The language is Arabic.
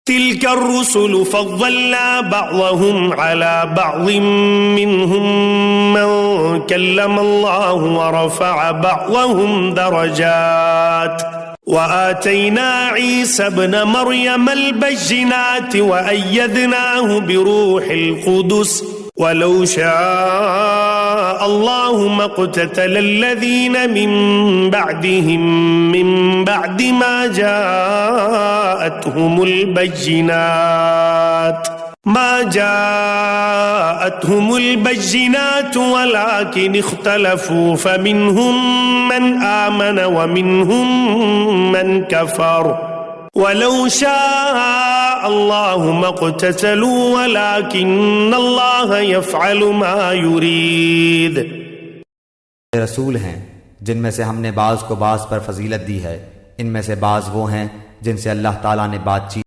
تلك الرسل فضلنا بعضهم على بعض منهم من كلم الله ورفع بعضهم درجات وآتينا عيسى ابن مريم البينات وأيدناه بروح القدس ولو شاء الله ما اقتتل الذين من بعدهم من بعد ما جاءتهم البينات ولكن اختلفوا فمنهم من آمن ومنهم من كفر ولو شاء الله ما اقتتلوا ولكن الله يفعل ما يريد। रसूल हैं जिनमें से हमने बाज़ को बाज़ पर फजीलत दी है, इनमें से बाज़ वो हैं जिनसे अल्लाह ताला ने बातचीत